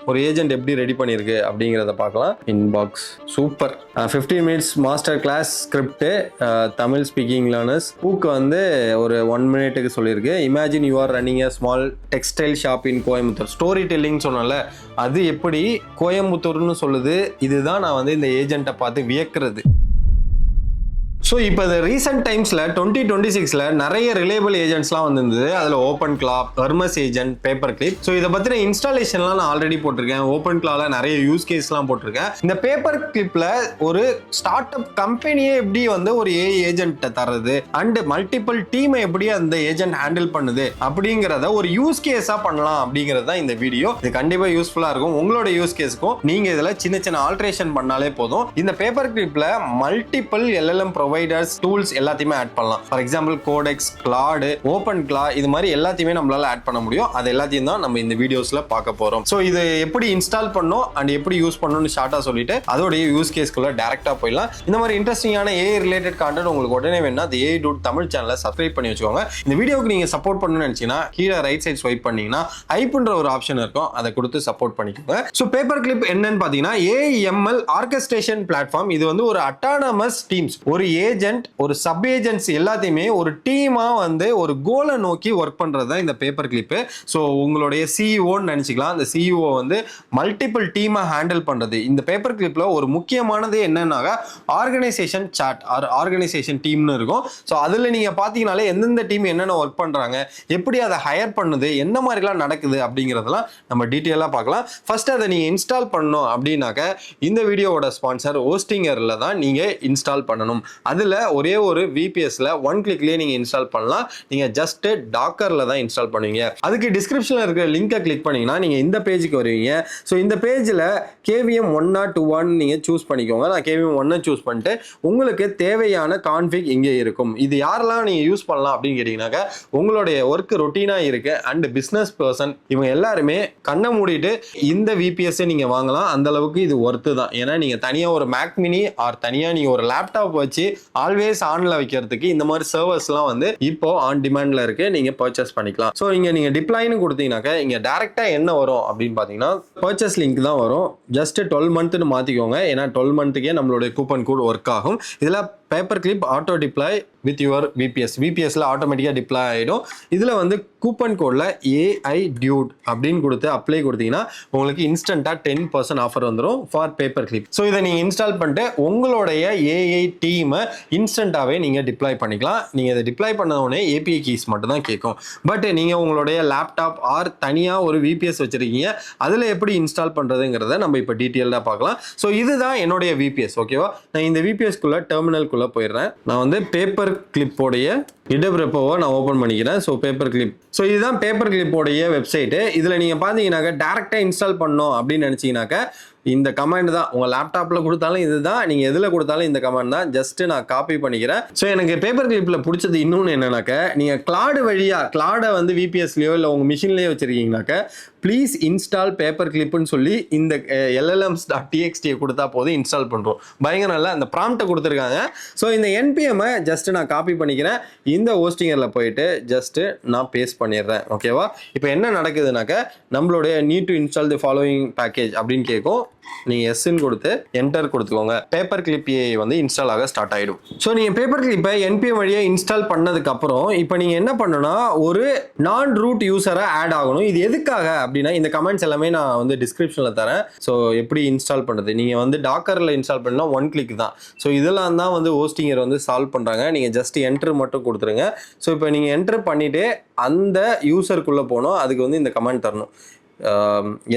ஒரு ஏஜென்ட் எப்படி ரெடி பண்ணியிருக்கு அப்படிங்கிறத பார்க்கலாம். Inbox super. 15 minutes master class script Tamil speaking learners. Book வந்து ஒரு 1 மினிட்டுக்கு சொல்லியிருக்கு. Imagine you are running a small textile shop in Coimbatore. Story telling சொன்னால அது எப்படி கோயம்புத்தூர்னு சொல்லுது. இதுதான் நான் வந்து இந்த ஏஜென்ட்டை பார்த்து வியக்கிறது. ஸோ இப்போ இந்த ரீசெண்ட் டைம்ஸில் 2026 நிறைய ரிலேபிள் ஏஜென்ட்ஸ்லாம் வந்துருந்தது. அதில் ஓப்பன் கிளா, Hormuz agent, paper clip. So இதை பற்றின இன்ஸ்டாலேஷன்லாம் நான் ஆல்ரெடி போட்டிருக்கேன். ஓப்பன் கிளாவில் நிறைய யூஸ் கேஸ்லாம் போட்டிருக்கேன். இந்த பேப்பர் கிளிப்பில் ஒரு ஸ்டார்ட் அப் கம்பெனியே எப்படி வந்து ஒரு ஏஜென்ட்டை தர்றது அண்ட் மல்டிபிள் டீமை எப்படி அந்த ஏஜென்ட் ஹேண்டில் பண்ணுது அப்படிங்கிறத ஒரு யூஸ் கேஸாக பண்ணலாம் அப்படிங்கிறது தான் இந்த வீடியோ. இது கண்டிப்பாக யூஸ்ஃபுல்லாக இருக்கும். உங்களோட யூஸ் கேஸுக்கும் நீங்கள் இதில் சின்ன சின்ன ஆல்ட்ரேஷன் பண்ணாலே போதும். இந்த பேப்பர் கிளிப்பில் மல்டிபிள் LLM ப்ரொவைடர்ஸ் டூல்ஸ் எல்லாத்தையுமே ஆட் பண்ணலாம். For example Codex, Claude, OpenClaw, இது மாதிரி எல்லாத்தையுமே நம்மளால ஆட் பண்ண முடியும். அது எல்லாத்தையும் தான் நம்ம இந்த வீடியோஸ்ல பார்க்க போறோம். ஸோ இது எப்படி இன்ஸ்டால் பண்ணணும் அண்ட் எப்படி யூஸ் பண்ணணும்னு ஷார்ட்டா சொல்லிட்டு அதோடைய யூஸ் கேஸ்க்குள்ள டைரக்டா போயிடலாம். இந்த மாதிரி இன்ட்ரெஸ்டிங்கான AI ரிலேட்டட் கான்டென்ட் உங்களுக்கு உடனே வேணும்னா the AI Dude தமிழ் சேனலை சப்ஸ்கிரைப் பண்ணி வச்சுக்கோங்க. இந்த வீடியோக்கு நீங்க சப்போர்ட் பண்ணணும்னு நினைச்சீங்கன்னா கீழே ரைட் சைட் ஸ்வைப் பண்ணீங்கன்னா ஹைப்ன்ற ஒரு ஆப்ஷன் இருக்கும். அதை கொடுத்து சப்போர்ட் பண்ணிக்கோங்க. ஸோ பேப்பர் கிளிப் என்னன்னு பாத்தீங்கன்னா AML ஆர்கெஸ்ட்ரேஷன் பிளாட்ஃபார்ம். இது வந்து ஒரு அட்டானமஸ் டீம்ஸ், ஒரு ஏஜென்ட், ஒரு சப் ஏஜென்ட்ஸ் எல்லாத்தையுமே ஒரு டீமா வந்து ஒரு கோலை நோக்கி ஒர்க் பண்றது தான் இந்த பேப்பர் கிளிப். ஸோ உங்களுடைய சிஇஓன்னு நினைச்சுக்கலாம். அந்த சிஇஓ வந்து மல்டிபிள் டீமா ஹேண்டில் பண்றது. இந்த பேப்பர் கிளிப்ல ஒரு முக்கியமானது என்னன்னா ஆர்கனைசேஷன் சார்ட் ஆர் ஆர்கனைசேஷன் டீம்னு இருக்கும். ஸோ அதுல நீங்க பாத்தீங்கன்னாலே எந்தெந்த டீம் என்னென்ன ஒர்க் பண்றாங்க, எப்படி அதை ஹையர் பண்ணுது, என்ன மாதிரிலாம் நடக்குது அப்படிங்கிறதெல்லாம் நம்ம டீட்டெயிலாக பார்க்கலாம். ஃபர்ஸ்ட் அதை நீங்க இன்ஸ்டால் பண்ணணும் அப்படின்னாக்க இந்த வீடியோவோட ஸ்பான்சர் ஹோஸ்டிங்கர்ல தான் நீங்க இன்ஸ்டால் பண்ணணும். அதுல ஒரே ஒரு VPSல 1 கிளிக்லயே நீங்க இன்ஸ்டால் பண்ணலாம். நீங்க ஜஸ்ட் டாக்கர்ல தான் இன்ஸ்டால் பண்ணுவீங்க. அதுக்கு டிஸ்கிரிப்ஷன்ல இருக்கிற லிங்கை கிளிக் பண்ணீங்கன்னா நீங்க இந்த பேஜுக்கு வருவீங்க. ஸோ இந்த பேஜ்ல KVM 1 நீங்க சூஸ் பண்ணிக்கோங்க. நான் KVM 1 சூஸ் பண்ணிட்டு உங்களுக்கு தேவையான கான்ஃபிக் இங்கே இருக்கும். இது யாரெல்லாம் நீங்க யூஸ் பண்ணலாம் அப்படின்னு கேட்டீங்கன்னாக்க உங்களுடைய ஒர்க் ரொட்டீனா இருக்கு அண்ட் பிசினஸ் பர்சன் இவங்க எல்லாருமே கண்ணை மூடிட்டு இந்த VPS நீங்க வாங்கலாம். அந்த அளவுக்கு இது ஒர்த்து தான். ஏன்னா நீங்க தனியா ஒரு மேக் மினி ஆர் தனியா நீங்க ஒரு லேப்டாப் வச்சு ஆல்வேஸ் ஆன்ல வைக்கிறதுக்கு இந்த மாதிரி சர்வர்ஸ்லாம் வந்து இப்போ ஆன் டிமாண்ட்ல இருக்கு. நீங்க பர்ச்சேஸ் பண்ணிக்கலாம். ஸோ நீங்க டிப்ளாய்னு கொடுத்தீங்கன்னாக்க இங்க டைரக்டா என்ன வரும் அப்படின்னு பாத்தீங்கன்னா பர்ச்சேஸ் லிங்க் தான் வரும். ஜஸ்ட் 12 மந்த்னு மாத்திக்கோங்க. ஏன்னா 12 மந்த்துக்கே நம்மளுடைய கூப்பன் கோட் ஒர்க் ஆகும். இதுல paper clip auto deploy with your VPSல ஆட்டோமேட்டிக்காக டிப்ளாய் ஆகிடும். இதில் வந்து கூப்பன் கோடில் AI Dude அப்படின்னு கொடுத்து அப்ளை கொடுத்தீங்கன்னா உங்களுக்கு இன்ஸ்டண்ட்டாக 10% ஆஃபர் வந்துடும் ஃபார் பேப்பர் கிளிப். ஸோ இதை நீங்கள் இன்ஸ்டால் பண்ணிட்டு உங்களுடைய AI டீமை இன்ஸ்டண்ட்டாகவே நீங்கள் டிப்ளாய் பண்ணிக்கலாம். நீங்கள் இதை டிப்ளாய் பண்ணவுடனே API கீஸ் மட்டும் தான் கேட்கும். பட் நீங்கள் உங்களுடைய லேப்டாப் ஆர் தனியாக ஒரு VPS வச்சுருக்கீங்க, அதில் எப்படி இன்ஸ்டால் பண்ணுறதுங்கிறத நம்ம இப்போ டீட்டெயில்டாக பார்க்கலாம். ஸோ இதுதான் என்னுடைய VPS. ஓகேவா, நான் இந்த VPSக்குள்ளே டெர்மினல்குள்ளே போயிடுறேன். நான் வந்து பேப்பர் கிளிப்போடைய GitHub ரெப்போவை நான் ஓப்பன் பண்ணிக்கிறேன். ஸோ பேப்பர் கிளிப், ஸோ இதுதான் பேப்பர் கிளிப்போடைய வெப்சைட்டு. இதில் நீங்கள் பார்த்தீங்கன்னாக்க டேரெக்டாக இன்ஸ்டால் பண்ணணும் அப்படின்னு நினச்சிங்கனாக்க இந்த கமாண்ட் தான். உங்கள் லேப்டாப்பில் கொடுத்தாலும் இதுதான், நீங்கள் எதில் கொடுத்தாலும் இந்த கமாண்ட் தான். ஜஸ்ட் நான் காப்பி பண்ணிக்கிறேன். ஸோ எனக்கு பேப்பர் கிளிப்பில் பிடிச்சது இன்னொன்று என்னன்னாக்க நீங்கள் கிளாடு வழியாக கிளாடை வந்து VPSலையோ இல்லை உங்கள் மிஷின்லேயோ வச்சுருக்கீங்கனாக்க ப்ளீஸ் இன்ஸ்டால் பேப்பர் கிளிப்புன்னு சொல்லி இந்த LLMs.txt கொடுத்தா போதும் இன்ஸ்டால் பண்ணுறோம். பயங்கர நல்லா அந்த ப்ராம்ப்டை கொடுத்துருக்காங்க. ஸோ இந்த NPM-ஐ ஜஸ்ட் நான் காப்பி பண்ணிக்கிறேன். இந்த ஹோஸ்டிங்கரில் போயிட்டு ஜஸ்ட் நான் பேஸ்ட் பண்ணிடுறேன். ஓகேவா, இப்போ என்ன நடக்குதுனாக்க நம்மளுடைய need to install the following package அப்படின்னு கேட்கும். நீங்க எஸ்ன்னு கொடுத்து என்டர் கொடுத்துக்கோங்க. பேப்பர் கிளிப் AI வந்து இன்ஸ்டால் ஆக ஸ்டார்ட் ஆயிடும். ஸோ நீங்க பேப்பர் கிளிப்பை NPM வழியா இன்ஸ்டால் பண்ணதுக்கு அப்புறம் இப்போ நீங்க என்ன பண்ணணும்னா ஒரு நான் ரூட் யூசரா ஆட் ஆகணும். இது எதுக்காக அப்படின்னா இந்த கமெண்ட்ஸ் எல்லாமே நான் வந்து டிஸ்கிரிப்ஷன்ல தரேன். ஸோ எப்படி இன்ஸ்டால் பண்றது, நீங்க வந்து டாக்கர்ல இன்ஸ்டால் பண்ணா 1 கிளிக் தான். ஸோ இதெல்லாம் தான் வந்து ஹோஸ்டிங்கர் வந்து சால்வ் பண்றாங்க. நீங்க ஜஸ்ட் என்டர் மட்டும் கொடுத்துருங்க. ஸோ இப்போ நீங்க என்டர் பண்ணிட்டு அந்த யூசருக்குள்ள போனோம். அதுக்கு வந்து இந்த கமெண்ட் தரணும்.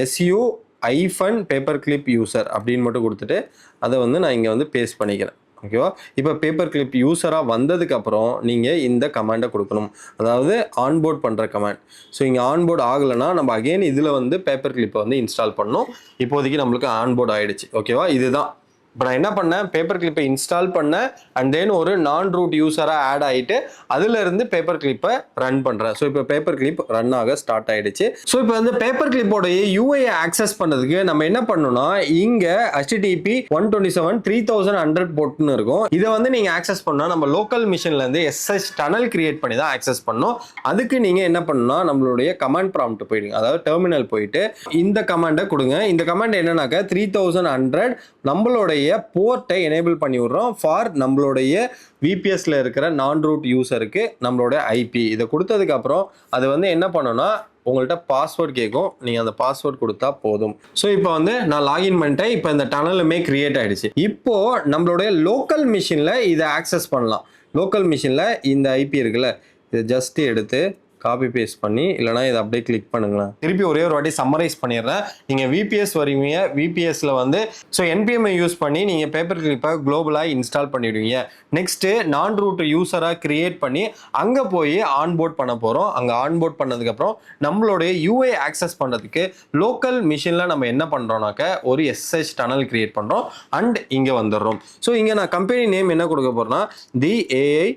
SU-paper clip user அப்படின்னு மட்டும் கொடுத்துட்டு அதை வந்து நான் இங்கே வந்து பேஸ்ட் பண்ணிக்கிறேன். ஓகேவா, இப்போ பேப்பர் கிளிப் யூஸராக வந்ததுக்கப்புறம் நீங்கள் இந்த கமாண்டை கொடுக்கணும். அதாவது ஆன்போர்ட் பண்ணுற கமாண்ட். ஸோ இங்கே ஆன்போர்ட் ஆகலைன்னா நம்ம அகெயின் இதில் வந்து பேப்பர் கிளிப்பை வந்து இன்ஸ்டால் பண்ணணும். இப்போதைக்கு நம்மளுக்கு ஆன்போர்ட் ஆகிடுச்சு. ஓகேவா, இதுதான் இப்போ நான் என்ன பண்ணேன், பேப்பர் கிளிப்பை இன்ஸ்டால் பண்ணேன் அண்ட் தென் ஒரு நான் ரூட் யூஸராக ஆட் ஆகிட்டு அதுலேருந்து பேப்பர் கிளிப்பை ரன் பண்ணுறேன். ஸோ இப்போ பேப்பர் கிளிப் ரன் ஆக ஸ்டார்ட் ஆகிடுச்சு. ஸோ இப்போ வந்து பேப்பர் கிளிப்போடைய யூஐயை ஆக்சஸ் பண்ணுறதுக்கு நம்ம என்ன பண்ணணும்னா, இங்கே HTTP 127.3,100 போட்டுன்னு இருக்கும். இதை வந்து நீங்கள் ஆக்சஸ் பண்ணால் நம்ம லோக்கல் மிஷின்லேருந்து SSH டனல் கிரியேட் பண்ணி தான் ஆக்சஸ் பண்ணணும். அதுக்கு நீங்கள் என்ன பண்ணணும்னா, நம்மளுடைய கமாண்ட் ப்ராம்ப்ட் போயிடுங்க, அதாவது டெர்மினல் போயிட்டு இந்த கமாண்டை கொடுங்க. இந்த கமாண்ட் என்னன்னாக்கா 3100 நம்மளுடைய போர்ட்டை எனேபிள் பண்ணி விடுறோம் ஃபார் நம்மளுடைய VPSல இருக்கிற நான் ரூட் யூசருக்கு நம்மளோட IP. இதை கொடுத்ததுக்கு அப்புறம் அது வந்து என்ன பண்ணணும்னா, உங்கள்கிட்ட பாஸ்வேர்ட் கேட்கும், நீங்கள் அந்த பாஸ்வேர்ட் கொடுத்தா போதும். ஸோ இப்போ வந்து நான் லாகின் பண்ணிட்டேன். இப்போ இந்த டனலுமே கிரியேட் ஆகிடுச்சு. இப்போ நம்மளுடைய லோக்கல் மிஷினில் இதை ஆக்சஸ் பண்ணலாம். லோக்கல் மிஷினில் இந்த IP இருக்குல்ல, இதை ஜஸ்ட் எடுத்து காப்பி பேஸ்ட் பண்ணி, இல்லைனா இதை அப்படியே கிளிக் பண்ணுங்களேன். திருப்பி ஒரே ஒரு வாட்டி சம்மரைஸ் பண்ணிடுறேன். நீங்கள் VPS வருவீங்க, VPSல வந்து ஸோ NPM யூஸ் பண்ணி நீங்கள் பேப்பர் கிளிப்பை குளோபலாக இன்ஸ்டால் பண்ணிவிடுவீங்க. நெக்ஸ்ட்டு நான் ரூட் யூஸராக கிரியேட் பண்ணி அங்கே போய் ஆன்போர்ட் பண்ண போகிறோம். அங்கே ஆன்போர்ட் பண்ணதுக்கப்புறம் நம்மளுடைய UI ஆக்சஸ் பண்ணுறதுக்கு லோக்கல் மிஷினில் நம்ம என்ன பண்ணுறோம்னாக்க ஒரு SSH டனல் கிரியேட் பண்ணுறோம் அண்ட் இங்கே வந்துடுறோம். ஸோ இங்கே நான் கம்பெனி நேம் என்ன கொடுக்க போகிறேன்னா, தி AI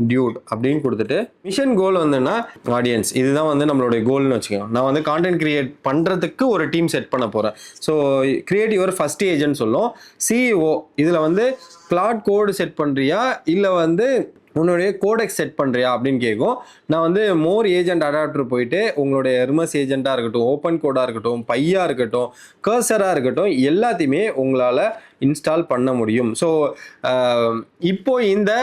டியூட் அப்படின்னு கொடுத்துட்டு மிஷன் கோல் வந்துன்னா ஆடியன்ஸ், இதுதான் வந்து நம்மளுடைய கோல்னு வச்சுக்கோங்க. நான் வந்து கான்டென்ட் கிரியேட் பண்ணுறதுக்கு ஒரு டீம் செட் பண்ண போகிறேன். So create your first agent சொல்லும். CEO இதில் வந்து கிளாட் கோடு செட் பண்ணுறியா இல்லை வந்து உன்னுடைய கோடெக்ஸ் செட் பண்ணுறியா அப்படின்னு கேட்கும். நான் வந்து மோர் ஏஜென்ட் அடாப்டர் போயிட்டு உங்களுடைய எர்மஸ் ஏஜென்ட்டாக இருக்கட்டும், ஓப்பன் கோடாக இருக்கட்டும், பையாக இருக்கட்டும், கர்சராக இருக்கட்டும், எல்லாத்தையுமே உங்களால் இன்ஸ்டால் பண்ண முடியும். ஸோ இப்போ இந்த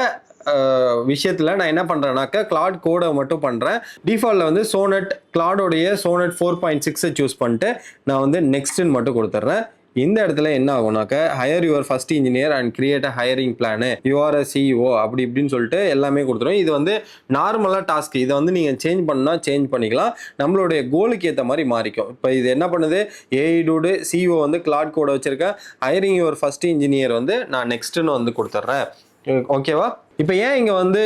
விஷயத்தில் நான் என்ன பண்ணுறேன்னாக்கா கிளாட் கோடை மட்டும் பண்ணுறேன். டிஃபால்ட்டில் வந்து சோனட் கிளாடோடைய சோனட் 4.6 சூஸ் பண்ணிட்டு நான் வந்து நெக்ஸ்ட்டுன்னு மட்டும் கொடுத்துட்றேன். இந்த இடத்துல என்ன ஆகும்னாக்க hire your first engineer and create a hiring plan, your CEO அப்படி இப்படின்னு சொல்லிட்டு எல்லாமே கொடுத்துரும். இது வந்து நார்மலாக டாஸ்க். இதை வந்து நீங்கள் சேஞ்ச் பண்ணால் சேஞ்ச் பண்ணிக்கலாம், நம்மளுடைய கோலுக்கு ஏற்ற மாதிரி மாறிக்கும். இப்போ இது என்ன பண்ணுது, AI டூடு CEO வந்து கிளாட் கோடை வச்சுருக்கேன், ஹையரிங் யுவர் ஃபர்ஸ்ட் இன்ஜினியர் வந்து நான் நெக்ஸ்ட்டுன்னு வந்து கொடுத்துட்றேன். ஓகேவா? இப்போ ஏன் இங்கே வந்து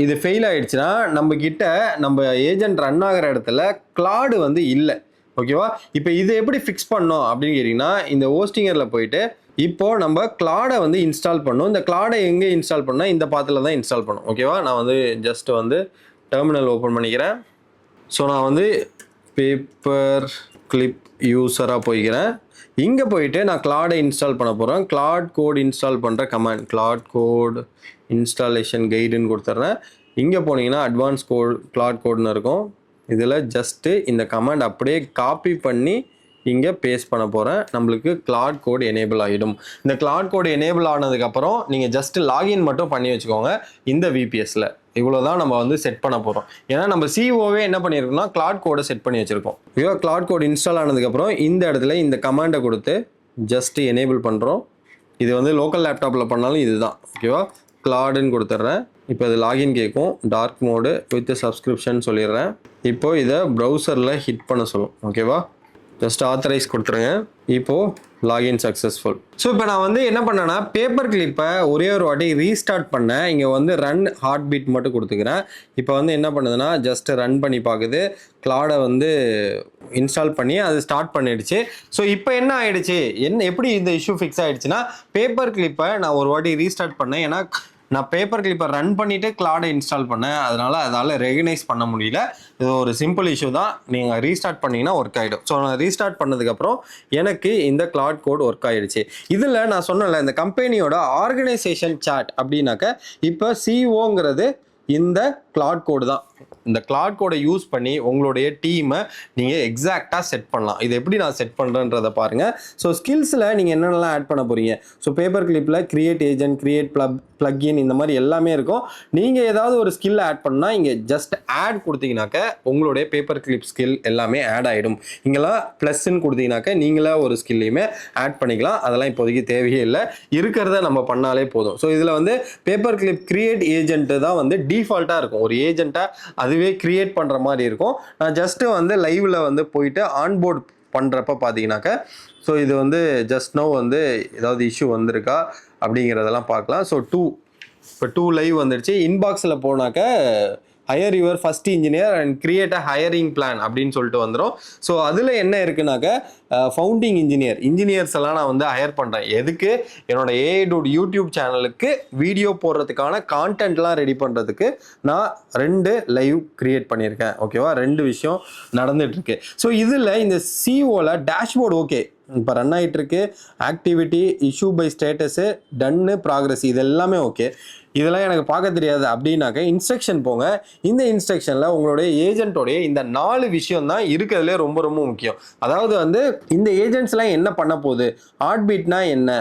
இது ஃபெயில் ஆகிடுச்சுன்னா, நம்ம கிட்ட நம்ம ஏஜென்ட் ரன் ஆகிற இடத்துல கிளாடு வந்து இல்லை. ஓகேவா? இப்போ இது எப்படி ஃபிக்ஸ் பண்ணோம் அப்படின்னு கேட்டிங்கன்னா, இந்த ஹோஸ்டிங்கரில் போயிட்டு இப்போது நம்ம கிளாடை வந்து இன்ஸ்டால் பண்ணணும். இந்த கிளாடை எங்கே இன்ஸ்டால் பண்ணால் இந்த பாத்தில் தான் இன்ஸ்டால் பண்ணணும். ஓகேவா? நான் வந்து ஜஸ்ட் வந்து டெர்மினல் ஓப்பன் பண்ணிக்கிறேன். ஸோ நான் வந்து பேப்பர் கிளிப் யூஸராக போய்க்கிறேன். இங்கே போயிட்டு நான் கிளாடை இன்ஸ்டால் பண்ண போகிறேன். கிளாட் கோட் இன்ஸ்டால் பண்ணுற கமாண்ட் கிளாட் கோட் இன்ஸ்டாலேஷன் கைடுன்னு கொடுத்துட்றேன். இங்கே போனீங்கன்னா அட்வான்ஸ் கோட் கிளாட் கோட்னு இருக்கும். இதில் ஜஸ்ட்டு இந்த கமாண்ட் அப்படியே காப்பி பண்ணி இங்கே பேஸ்ட் பண்ண போகிறேன். நம்மளுக்கு கிளாட் கோட் எனேபிள் ஆகிடும். இந்த கிளாட் கோட் எனேபிள் ஆனதுக்கப்புறம் நீங்கள் ஜஸ்ட்டு லாகின் மட்டும் பண்ணி வச்சுக்கோங்க இந்த VPSல. இவ்வளோ தான் நம்ம வந்து செட் பண்ண போகிறோம். ஏன்னா நம்ம COவே என்ன பண்ணியிருக்கோம்னா கிளாட் கோடை செட் பண்ணி வச்சுருக்கோம். ஓகேவா? கிளாட் கோட் இன்ஸ்டால் ஆனதுக்கப்புறம் இந்த இடத்துல இந்த கமாண்டை கொடுத்து ஜஸ்ட்டு எனேபிள் பண்ணுறோம். இது வந்து லோக்கல் லேப்டாப்பில் பண்ணாலும் இதுதான். ஓகேவா? கிளாடுன்னு கொடுத்துட்றேன். இப்போ இது லாகின் கேட்கும், டார்க் மோடு வித் சப்ஸ்கிரிப்ஷன் சொல்லிடுறேன். இப்போது இதை ப்ரௌசரில் ஹிட் பண்ண சொல்லும். ஓகேவா? ஜஸ்ட் ஆத்தரைஸ் கொடுத்துருங்க. இப்போது லாகின் சக்ஸஸ்ஃபுல். ஸோ இப்போ நான் வந்து என்ன பண்ணேன்னா, பேப்பர் கிளிப்பை ஒரே ஒரு வாட்டி ரீஸ்டார்ட் பண்ணேன். இங்கே வந்து ரன் ஹார்ட் பீட் மட்டும் கொடுத்துக்கிறேன். இப்போ வந்து என்ன பண்ணுதுன்னா, ஜஸ்ட் ரன் பண்ணி பார்க்குது. கிளாடை வந்து இன்ஸ்டால் பண்ணி அது ஸ்டார்ட் பண்ணிடுச்சு. ஸோ இப்போ என்ன ஆயிடுச்சு, எப்படி இந்த இஷ்யூ ஃபிக்ஸ் ஆகிடுச்சுன்னா, பேப்பர் கிளிப்பை நான் ஒரு வாட்டி ரீஸ்டார்ட் பண்ணேன். ஏன்னா நான் பேப்பர் கிளிப்பை ரன் பண்ணிவிட்டு கிளாடை இன்ஸ்டால் பண்ணேன். அதால் ரெகனைஸ் பண்ண முடியல. இது ஒரு சிம்பிள் இஷ்யூ தான். நீங்கள் ரீஸ்டார்ட் பண்ணிங்கன்னா ஒர்க் ஆகிடும். ஸோ நான் ரீஸ்டார்ட் பண்ணதுக்கப்புறம் எனக்கு இந்த கிளாட் கோட் ஒர்க் ஆகிடுச்சு. இதில் நான் சொன்னல, இந்த கம்பெனியோட ஆர்கனைசேஷன் சாட் அப்படின்னாக்க இப்போ COங்கிறது இந்த கிளாட் கோடு தான். இந்த கிளாட் கோடை யூஸ் பண்ணி உங்களுடைய டீமை நீங்கள் எக்ஸாக்டாக செட் பண்ணலாம். இது எப்படி நான் செட் பண்ணுறேன்றதை பாருங்கள். ஸோ ஸ்கில்ஸில் நீங்கள் என்னென்னலாம் ஆட் பண்ண போகிறீங்க. ஸோ பேப்பர் கிளிப்பில் கிரியேட் ஏஜென்ட், கிரியேட் பிளக்இன் இந்த மாதிரி எல்லாமே இருக்கும். நீங்கள் ஏதாவது ஒரு ஸ்கில் ஆட் பண்ணால் இங்கே ஜஸ்ட் ஆட் கொடுத்தீங்கன்னாக்க உங்களுடைய பேப்பர் கிளிப் ஸ்கில் எல்லாமே ஆட் ஆகிடும். இங்கெல்லாம் ப்ளஸ்ன்னு கொடுத்தீங்கன்னாக்க நீங்களே ஒரு ஸ்கில்லையுமே ஆட் பண்ணிக்கலாம். அதெல்லாம் இப்போதைக்கு தேவையே இல்லை, இருக்கிறத நம்ம பண்ணாலே போதும். ஸோ இதில் வந்து பேப்பர் கிளிப் கிரியேட் ஏஜென்ட்டு தான் வந்து டிஃபால்ட்டாக இருக்கும். ஒரு ஏஜென்ட்டாக அதுவே கிரியேட் பண்ணுற மாதிரி இருக்கும். நான் ஜஸ்ட்டு வந்து லைவில் வந்து போயிட்டு ஆன்போர்ட் பண்ணுறப்ப பார்த்தீங்கன்னாக்க, ஸோ இது வந்து ஜஸ்ட் நோ வந்து ஏதாவது இஷ்யூ வந்திருக்கா அப்படிங்கிறதெல்லாம் பார்க்கலாம். ஸோ இப்போ 2 லைவ் வந்துடுச்சு. இன்பாக்ஸில் போனாக்க hire your first engineer and create a hiring plan அப்படின்னு சொல்லிட்டு வந்துடும். ஸோ அதில் என்ன இருக்குனாக்க ஃபவுண்டிங் இன்ஜினியர்ஸ் எல்லாம் நான் வந்து ஹையர் பண்ணுறேன். எதுக்கு? என்னோட ஏஐ டூட் யூடியூப் சேனலுக்கு வீடியோ போடுறதுக்கான கான்டென்ட்லாம் ரெடி பண்ணுறதுக்கு நான் 2 லைவ் கிரியேட் பண்ணியிருக்கேன். ஓகேவா, 2 விஷயம் நடந்துட்டு இருக்கு. ஸோ இதில் இந்த சிஓவில் டேஷ்போர்டு ஓகே இப்போ ரன் ஆகிட்டு இருக்கு. Activity, issue by status, done, progress, இது எல்லாமே ஓகே. இதெல்லாம் எனக்கு பார்க்க தெரியாது அப்படின்னாக்க இன்ஸ்ட்ரக்ஷன் போங்க. இந்த இன்ஸ்ட்ரக்ஷனில் உங்களுடைய ஏஜென்ட்டோடைய இந்த 4 விஷயம் தான் இருக்கிறதுலே ரொம்ப ரொம்ப முக்கியம். அதாவது வந்து இந்த ஏஜென்ட்ஸ்லாம் என்ன பண்ண போகுது, ஹார்ட் பீட்னா என்ன,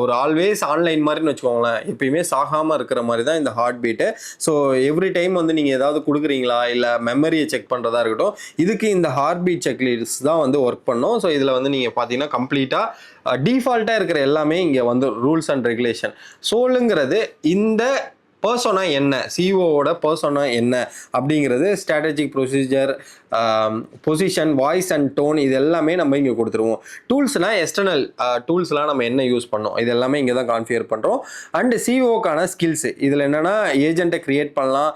ஒரு ஆல்வேஸ் ஆன்லைன் மாதிரின்னு வச்சுக்கோங்களேன், எப்பயுமே சாகாமல் இருக்கிற மாதிரி தான் இந்த heart beat. So every time வந்து நீங்கள் ஏதாவது கொடுக்குறீங்களா இல்லை மெமரியை செக் பண்ணுறதா இருக்கட்டும், இதுக்கு இந்த ஹார்ட் பீட் செக்லிஸ்ட் தான் வந்து ஒர்க் பண்ணும். ஸோ இதில் வந்து நீங்கள் பார்த்தீங்கன்னா கம்ப்ளீட்டாக டிஃபால்ட்டாக இருக்கிற எல்லாமே இங்கே வந்து ரூல்ஸ் அண்ட் ரெகுலேஷன். சோலுங்கிறது இந்த பர்சனா என்ன, சிஓவோட பர்சனா என்ன அப்படிங்கிறது, strategic procedure, position, voice and tone, இது எல்லாமே நம்ம இங்கே கொடுத்துருவோம். டூல்ஸ்னால் எக்ஸ்டர்னல் டூல்ஸ்லாம் நம்ம என்ன யூஸ் பண்ணோம் இது எல்லாமே இங்கே தான் கான்ஃபிகர் பண்ணுறோம். அண்டு சிஓக்கான ஸ்கில்ஸு இதில் என்னென்னா ஏஜென்ட்டை க்ரியேட் பண்ணலாம்,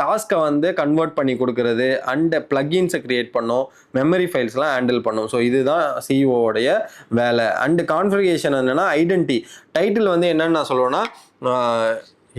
டாஸ்க்கை வந்து கன்வெர்ட் பண்ணி கொடுக்கறது, அண்டு ப்ளக்இன்ஸை க்ரியேட் பண்ணோம், மெமரி ஃபைல்ஸ்லாம் ஹேண்டில் பண்ணும். ஸோ இதுதான் சிஓடைய வேலை. அண்டு கான்ஃபிகரேஷன் என்னென்னா ஐடென்டி, டைட்டில் வந்து என்னென்னு நான் சொல்லுவேன்னா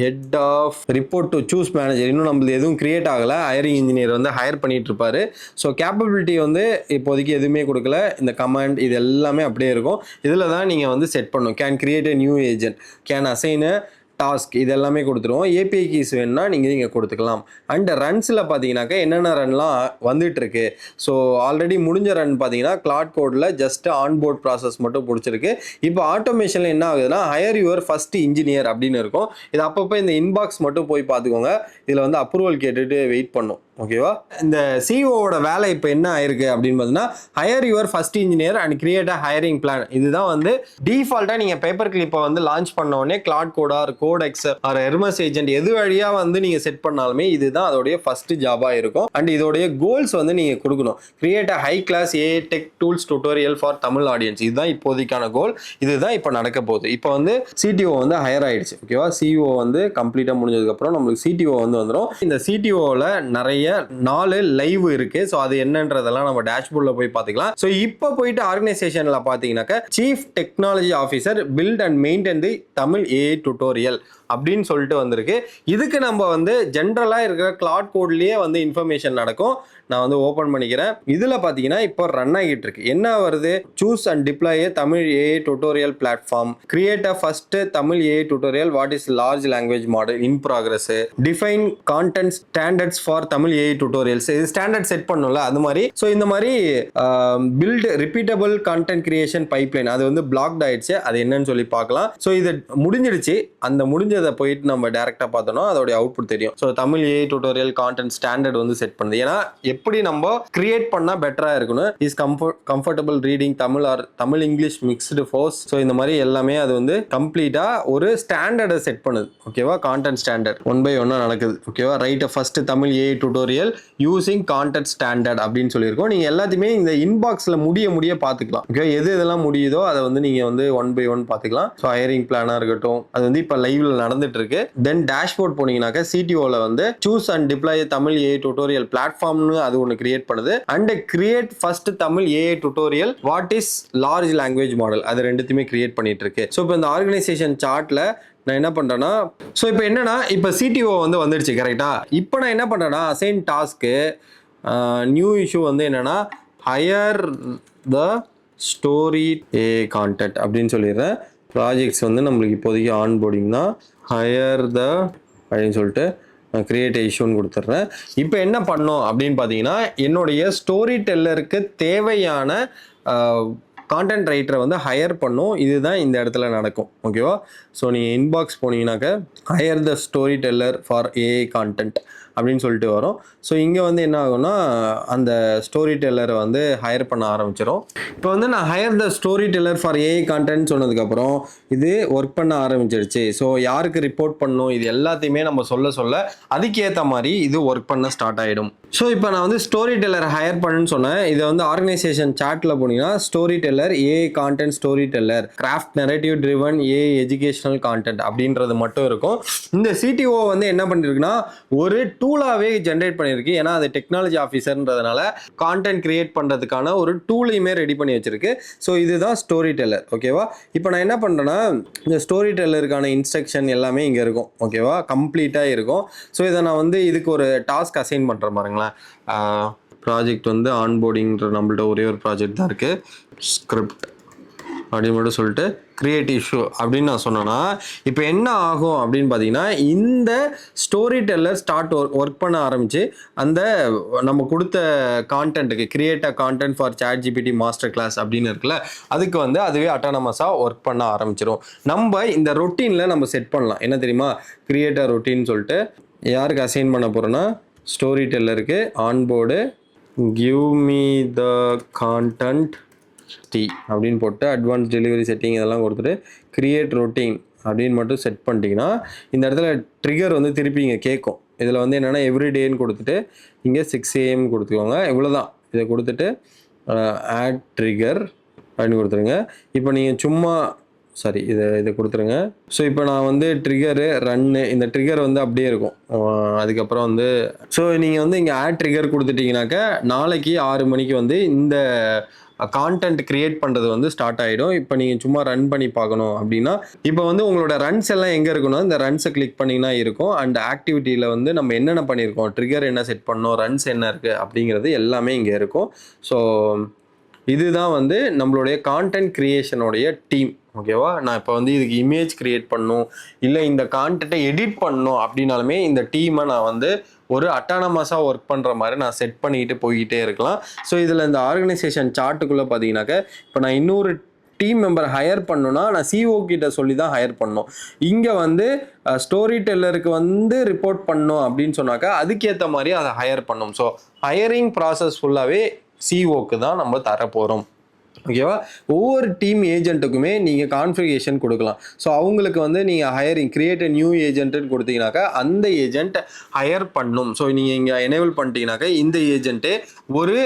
head of report to choose manager. இன்னும் நம்மளுக்கு எதுவும் கிரியேட் ஆகலை, ஹையரிங் இன்ஜினியர் வந்து ஹையர் பண்ணிட்டு இருப்பாரு. ஸோ கேப்பபிலிட்டி வந்து இப்போதைக்கு எதுவுமே கொடுக்கல, இந்த கமாண்ட் இது எல்லாமே அப்படியே இருக்கும். இதில் தான் நீங்கள் வந்து செட் பண்ணணும். Can create a new agent, can assign task, இது எல்லாமே கொடுத்துருவோம். ஏபிஐ கீஸ் வேணுன்னா நீங்கள் இங்கே கொடுத்துக்கலாம். அண்ட் ரன்ஸில் பார்த்தீங்கன்னாக்கா என்னென்ன ரன்லாம் வந்துட்டு இருக்கு. ஸோ ஆல்ரெடி முடிஞ்ச ரன் பார்த்தீங்கன்னா கிளாட் கோடில் ஜஸ்ட் ஆன்போர்ட் ப்ராசஸ் மட்டும் பிடிச்சிருக்கு. இப்போ ஆட்டோமேஷனில் என்ன ஆகுதுன்னா ஹையர் யுவர் ஃபர்ஸ்ட் இன்ஜினியர் அப்படின்னு இருக்கும். இது அப்பப்போ இந்த இன்பாக்ஸ் மட்டும் போய் பார்த்துக்கோங்க. இதில் வந்து அப்ரூவல் கேட்டுட்டு வெயிட் பண்ணும். ஓகேவா, இந்த சிஓவோட வேலை இப்போ என்ன ஆயிருக்கு அப்படின்னு பார்த்தீங்கன்னா higher your first engineer and create a hiring plan. இதுதான் வந்து டிஃபால்ட்டாக நீங்கள் பேப்பர் கிளிப்பை வந்து லான்ச் பண்ண உடனே கிளாட் கோடா Codex or Hermes agent எது வழியாக வந்து நீங்கள் செட் பண்ணாலுமே இதுதான் அதோடைய ஃபர்ஸ்ட் ஜாபாக இருக்கும். அண்ட் இதோடைய கோல்ஸ் வந்து நீங்கள் கொடுக்கணும். Create a high class a tech tools tutorial for Tamil audience, இதுதான் இப்போதைக்கான கோல். இதுதான் இப்போ நடக்க போகுது. இப்போ வந்து சிடிஓ வந்து ஹையர் ஆயிடுச்சு. ஓகேவா, சிஓ வந்து கம்ப்ளீட்டாக முடிஞ்சதுக்கப்புறம் நம்மளுக்கு சிடிஓ வந்து வந்துடும். இந்த சிடிஓவில் நிறைய 4 லைவ் இருக்கு. ஸோ அது என்னன்றதெல்லாம் நம்ம டேஷ்போர்டில் போய் பார்த்துக்கலாம். ஸோ இப்போ போயிட்டு ஆர்கனைசேஷனில் பார்த்தீங்கன்னாக்கா chief technology officer build and maintain the Tamil AI tutorial அப்படின்னு சொல்லிட்டு வந்திருக்கு. இதுக்கு நம்ம வந்து ஜென்ரலாக இருக்கிற கிளாட் கோட்லேயே வந்து இன்ஃபர்மேஷன் நடக்கும். நான் வந்து ஓப்பன் பண்ணிக்கிறேன். இதில் பார்த்தீங்கன்னா இப்போ ரன் ஆகிட்டு இருக்கு. என்ன வருது, choose and deploy Tamil AI tutorial platform, create a first Tamil AI tutorial, what is large language model in progress, define content standards for Tamil AI tutorials, இது ஸ்டாண்டர்ட் செட் பண்ணும்ல அது மாதிரி. ஸோ இந்த மாதிரி build repeatable content creation pipeline, அது வந்து blocked ஆயிடுச்சு. அது என்னன்னு சொல்லி பார்க்கலாம். ஸோ இது முடிஞ்சிடுச்சு. அந்த முடிஞ்சதை போயிட்டு நம்ம டேரெக்டாக பார்த்தோம்னா அதோடைய அவுட்புட் தெரியும். So Tamil AI tutorial content standard வந்து செட் பண்ணுது. ஏன்னா எப்படி நம்ம கிரியேட் பண்ணால் பெட்டராக இருக்கணும். Is comfortable reading Tamil or Tamil English mixed force. So இந்த மாதிரி எல்லாமே அது வந்து கம்ப்ளீட்டாக ஒரு ஸ்டாண்டர்டை செட் பண்ணுது. ஓகேவா, கான்டென்ட் ஸ்டாண்டர்ட் 1 by 1 நடக்குது. ஓகேவா, right first Tamil AI tutorial using content standard அப்படின்னு சொல்லியிருக்கோம். நீங்கள் எல்லாத்தையுமே இந்த இன்பாக்ஸில் முடிய பார்த்துக்கலாம். ஓகே, எது இதெல்லாம் முடியுதோ அதை வந்து நீங்கள் வந்து 1 by 1 பார்த்துக்கலாம். ஸோ ஹையரிங் பிளானாக இருக்கட்டும், அது வந்து இப்போ லைவ்ல நடந்துட்டு இருக்கு. தென் டேஷ்போர்ட் போனீங்கன்னாக்கா சிடிஓவில் வந்து choose and deploy Tamil AI tutorial பிளாட்ஃபார்ம்னு அது ஒன்று கிரியேட் பண்ணுது. And create first Tamil AI tutorial, what is large language model, அது ரெண்டுத்தையுமே கிரியேட் பண்ணிட்டு இருக்கு. ஸோ இப்போ இந்த ஆர்கனைசேஷன் சார்ட்ல நான் என்ன பண்றேன்னா, ஸோ இப்போ என்னன்னா இப்போ சிடிஓ வந்து வந்துடுச்சு கரெக்டா. இப்போ நான் என்ன பண்றேன்னா அசைன் டாஸ்க்கு நியூ இஷ்யூ வந்து என்னன்னா higher the story A content அப்படின்னு சொல்லிடுறேன். ப்ராஜெக்ட்ஸ் வந்து நம்மளுக்கு இப்போதைக்கு ஆன்போர்டிங் தான். ஹையர் த அப்படின்னு சொல்லிட்டு கிரியேட் இஷ்யூன்னு கொடுத்துட்றேன். இப்போ என்ன பண்ணோம் அப்படின்னு பார்த்தீங்கன்னா என்னுடைய ஸ்டோரி டெல்லருக்கு தேவையான கான்டென்ட் ரைட்டரை வந்து ஹையர் பண்ணும். இதுதான் இந்த இடத்துல நடக்கும். ஓகேவா, ஸோ நீங்கள் இன்பாக்ஸ் போனீங்கன்னாக்க hire the storyteller for AI content அப்படின்னு சொல்லிட்டு வரும். ஸோ இங்கே வந்து என்ன ஆகும்னா அந்த ஸ்டோரி டெல்லரை வந்து ஹையர் பண்ண ஆரம்பிச்சிடும். இப்போ வந்து நான் higher the storyteller for AI content சொன்னதுக்கப்புறம் இது ஒர்க் பண்ண ஆரம்பிச்சிடுச்சு. ஸோ யாருக்கு ரிப்போர்ட் பண்ணணும் இது எல்லாத்தையுமே நம்ம சொல்ல அதுக்கேற்ற மாதிரி இது ஒர்க் பண்ண ஸ்டார்ட் ஆகிடும். ஸோ இப்போ நான் வந்து ஸ்டோரி டெல்லர் ஹையர் பண்ணுன்னு சொன்னேன். இதை வந்து ஆர்கனைசேஷன் சார்ட்டில் போனீங்கன்னா story teller, AI content story teller, craft narrative driven AI educational content அப்படின்றது மட்டும் இருக்கும். இந்த சிடிஓ வந்து என்ன பண்ணிருக்குன்னா ஒரு டூலாகவே ஜென்ரேட் பண்ணியிருக்கு. ஏன்னா அது டெக்னாலஜி ஆஃபீஸர்ன்றதுனால கான்டென்ட் கிரியேட் பண்ணுறதுக்கான ஒரு டூலையுமே ரெடி பண்ணி வச்சிருக்கு. ஸோ இதுதான் ஸ்டோரி டெல்லர். ஓகேவா, இப்போ நான் என்ன பண்ணுறேன்னா இந்த ஸ்டோரி டெல்லருக்கான இன்ஸ்ட்ரக்ஷன் எல்லாமே இங்கே இருக்கும். ஓகேவா, கம்ப்ளீட்டாக இருக்கும். ஸோ இதை நான் வந்து இதுக்கு ஒரு டாஸ்க் அசைன் பண்ணுறேன் பாருங்களேன். ப்ராஜெக்ட் வந்து ஆன்போர்டிங்ன்ற நம்மள்ட்ட ஒரே ஒரு ப்ராஜெக்ட் தான் இருக்குது. ஸ்கிரிப்ட் அப்படின்னு மட்டும் சொல்லிட்டு கிரியேட் இஷ்யூ அப்படின்னு நான் சொன்னேன்னா இப்போ என்ன ஆகும் அப்படின்னு பார்த்தீங்கன்னா இந்த ஸ்டோரி டெல்லர் ஒர்க் பண்ண ஆரம்பித்து அந்த நம்ம கொடுத்த கான்டென்ட்டுக்கு create a content for ChatGPT master class அப்படின்னு இருக்குல்ல, அதுக்கு வந்து அதுவே அட்டானமஸாக ஒர்க் பண்ண ஆரம்பிச்சிடும். நம்ம இந்த ரொட்டீனில் நம்ம செட் பண்ணலாம். என்ன தெரியுமா, கிரியேட் அ ரொட்டீன் சொல்லிட்டு யாருக்கு அசைன் பண்ண போகிறோன்னா ஸ்டோரி டெல்லருக்கு onboard give me the content அப்படின்னு போட்டு அட்வான்ஸ் டெலிவரி செட்டிங் இதெல்லாம் கொடுத்துட்டு கிரியேட் ரொட்டீன் அப்படின்னு மட்டும் செட் பண்ணிட்டீங்கன்னா இந்த இடத்துல ட்ரிகர் வந்து திருப்பி இங்கே கேட்கும். இதில் வந்து என்னென்னா எவ்ரிடேன்னு கொடுத்துட்டு இங்கே 6 AM கொடுத்துக்கோங்க. இவ்வளோதான். இதை கொடுத்துட்டு ஆட் ட்ரிகர் அப்படின்னு கொடுத்துருங்க. இப்போ நீங்கள் சும்மா இதை கொடுத்துருங்க. ஸோ இப்போ நான் வந்து ட்ரிகரு ரன்னு இந்த ட்ரிகர் வந்து அப்படியே இருக்கும். அதுக்கப்புறம் வந்து ஸோ நீங்கள் வந்து இங்கே ஆட் ட்ரிகர் கொடுத்துட்டிங்கனாக்கா நாளைக்கு 6 மணிக்கு வந்து இந்த கான்டென்ட் கிரியேட் பண்ணுறது வந்து ஸ்டார்ட் ஆகிடும். இப்போ நீங்கள் சும்மா ரன் பண்ணி பார்க்கணும் அப்படின்னா இப்போ வந்து உங்களோட ரன்ஸ் எல்லாம் எங்கே இருக்குன்னா இந்த ரன்ஸை கிளிக் பண்ணிங்கன்னா இருக்கும். அண்ட் ஆக்டிவிட்டியில் வந்து நம்ம என்னென்ன பண்ணியிருக்கோம், ட்ரிகர் என்ன செட் பண்ணோம், ரன்ஸ் என்ன இருக்குது அப்படிங்கிறது எல்லாமே இங்கே இருக்கும். ஸோ இதுதான் வந்து நம்மளுடைய கான்டென்ட் கிரியேஷனுடைய டீம். ஓகேவா, நான் இப்போ வந்து இதுக்கு இமேஜ் கிரியேட் பண்ணணும் இல்லை இந்த கான்டென்ட்டை எடிட் பண்ணணும் அப்படின்னாலுமே இந்த டீமை நான் வந்து ஒரு அட்டானமஸாக ஒர்க் பண்ணுற மாதிரி நான் செட் பண்ணிக்கிட்டு போய்கிட்டே இருக்கலாம். ஸோ இதில் இந்த ஆர்கனைசேஷன் சார்ட்டுக்குள்ளே பார்த்தீங்கன்னாக்க இப்போ நான் இன்னொரு டீம் மெம்பர் ஹையர் பண்ணணும்னா நான் சிஓ கிட்ட சொல்லி தான் ஹையர் பண்ணணும். இங்கே வந்து ஸ்டோரி டெல்லருக்கு வந்து ரிப்போர்ட் பண்ணணும் அப்படின்னு சொன்னாக்கா அதுக்கேற்ற மாதிரி அதை ஹையர் பண்ணணும். ஸோ ஹையரிங் ப்ராசஸ் ஃபுல்லாகவே சிஓக்கு தான் நம்ம தர போகிறோம். ஓகேவா, ஒவ்வொரு டீம் ஏஜென்ட்டுக்குமே நீங்கள் கான்ஃபிகரேஷன் கொடுக்கலாம். ஸோ அவங்களுக்கு வந்து நீங்கள் ஹையரிங் கிரியேட் நியூ ஏஜென்ட்டுன்னு கொடுத்தீங்கன்னாக்கா அந்த ஏஜென்ட் ஹையர் பண்ணும். ஸோ நீங்கள் இங்கே எனேபிள் பண்ணிட்டீங்கன்னாக்கா இந்த ஏஜென்ட்டு ஒரு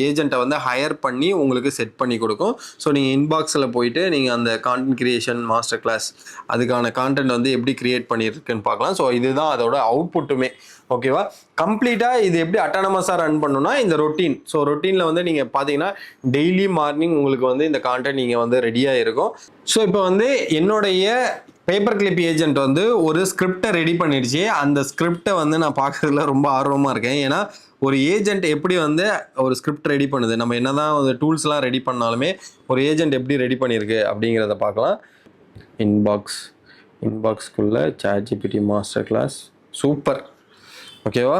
ஏஜென்ட்டை வந்து ஹையர் பண்ணி உங்களுக்கு செட் பண்ணி கொடுக்கும். ஸோ நீங்கள் இன்பாக்ஸில் போயிட்டு நீங்கள் அந்த கான்டென்ட் கிரியேஷன் மாஸ்டர் கிளாஸ் அதுக்கான கான்டென்ட் வந்து எப்படி கிரியேட் பண்ணியிருக்குன்னு பார்க்கலாம். ஸோ இதுதான் அதோட அவுட்புட்டுமே. ஓகேவா, கம்ப்ளீட்டாக இது எப்படி அட்டானமஸாக ரன் பண்ணணும்னா இந்த ரொட்டீன். ஸோ ரொட்டீனில் வந்து நீங்கள் பார்த்தீங்கன்னா டெய்லி மார்னிங் உங்களுக்கு வந்து இந்த கான்டென்ட் நீங்கள் வந்து ரெடியாக இருக்கும். ஸோ இப்போ வந்து என்னுடைய பேப்பர் கிளிப் ஏஜென்ட் வந்து ஒரு ஸ்கிரிப்டை ரெடி பண்ணிடுச்சு. அந்த ஸ்கிரிப்டை வந்து நான் பார்க்குறதுல ரொம்ப ஆர்வமாக இருக்கேன். ஏன்னா ஒரு ஏஜென்ட் எப்படி வந்து ஒரு ஸ்கிரிப்ட் ரெடி பண்ணுது, நம்ம என்ன தான் ஒரு டூல்ஸ்லாம் ரெடி பண்ணாலுமே ஒரு ஏஜென்ட் எப்படி ரெடி பண்ணியிருக்கு அப்படிங்கிறத பார்க்கலாம். இன்பாக்ஸ்குள்ளே ChatGPT மாஸ்டர் கிளாஸ் சூப்பர். ஓகேவா,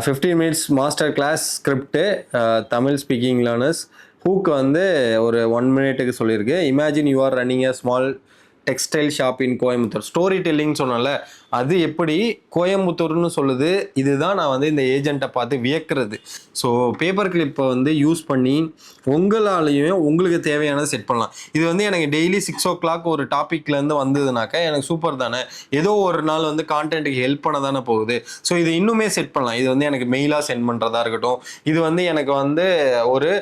15 minutes master class script Tamil speaking learners hook வந்து ஒரு 1 minute சொல்லியிருக்கு. Imagine you are running a small textile shop in Coimbatore. Story telling சொன்னால அது எப்படி கோயம்புத்தூர்னு சொல்லுது. இதுதான் நான் வந்து இந்த ஏஜென்ட்டை பார்த்து வியக்கிறது. ஸோ பேப்பர் கிளிப்பை வந்து யூஸ் பண்ணி உங்களாலேயுமே உங்களுக்கு தேவையானதை செட் பண்ணலாம். இது வந்து எனக்கு டெய்லி 6 o'clock ஒரு டாப்பிக்லேருந்து வந்ததுனாக்கா எனக்கு சூப்பர் தானே. ஏதோ ஒரு நாள் வந்து கான்டென்ட்டுக்கு ஹெல்ப் பண்ண தானே போகுது. ஸோ இது இன்னுமே செட் பண்ணலாம். இது வந்து எனக்கு மெயிலாக சென்ட் பண்ணுறதா இருக்கட்டும், இது வந்து எனக்கு வந்து ஒரு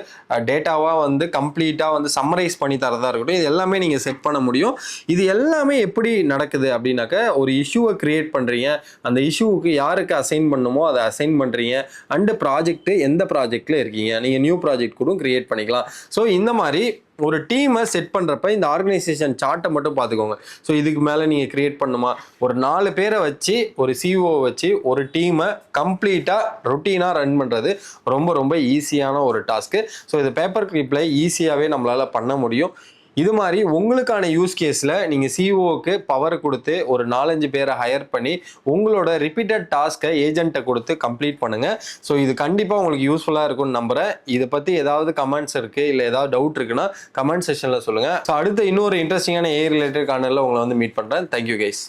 டேட்டாவாக வந்து கம்ப்ளீட்டாக வந்து சம்மரைஸ் பண்ணி தரதா இருக்கட்டும், இது எல்லாமே நீங்கள் செட் பண்ண முடியும். இது எல்லாமே எப்படி நடக்குது அப்படின்னாக்க ஒரு இஷ்யூவை கிரியேட் பண்ணுறீங்க, அந்த இஷ்யூவுக்கு யாருக்கு அசைன் பண்ணுமோ அதை அசைன் பண்ணுறீங்க. அண்டு ப்ராஜெக்ட்டு எந்த ப்ராஜெக்டில் இருக்கீங்க, நீங்கள் நியூ ப்ராஜெக்ட் கூட கிரியேட் பண்ணிக்கலாம். ஸோ இந்த மாதிரி ஒரு டீமை செட் பண்ணுறப்ப இந்த ஆர்கனைசேஷன் சார்ட்டை மட்டும் பார்த்துக்கோங்க. ஸோ இதுக்கு மேலே நீங்கள் கிரியேட் பண்ணுமா, ஒரு 4 பேரை வச்சு ஒரு சிஓ வச்சு ஒரு டீமை கம்ப்ளீட்டாக ரொட்டீனாக ரன் பண்ணுறது ரொம்ப ரொம்ப ஈஸியான ஒரு டாஸ்க்கு. ஸோ இது பேப்பர் கிளிப்பில் ஈஸியாகவே நம்மளால் பண்ண முடியும். இது மாதிரி உங்களுக்கான யூஸ் கேஸில் நீங்கள் சிஓக்கு பவர் கொடுத்து ஒரு 4-5 பேரை ஹையர் பண்ணி உங்களோட ரிப்பீட்டட் டாஸ்க்கை ஏஜென்ட்டை கொடுத்து கம்ப்ளீட் பண்ணுங்கள். ஸோ இது கண்டிப்பாக உங்களுக்கு யூஸ்ஃபுல்லாக இருக்கும்னு நம்புகிறேன். இதை பற்றி ஏதாவது கமெண்ட்ஸ் இருக்குது இல்லை ஏதாவது டவுட் இருக்குன்னா கமெண்ட் செக்ஷனில் சொல்லுங்கள். ஸோ அடுத்த இன்னொரு இன்ட்ரெஸ்டிங்கான ஏஐ ரிலேட்டட் கார்னரில் உங்களை வந்து மீட் பண்ணுறேன். Thank you guys.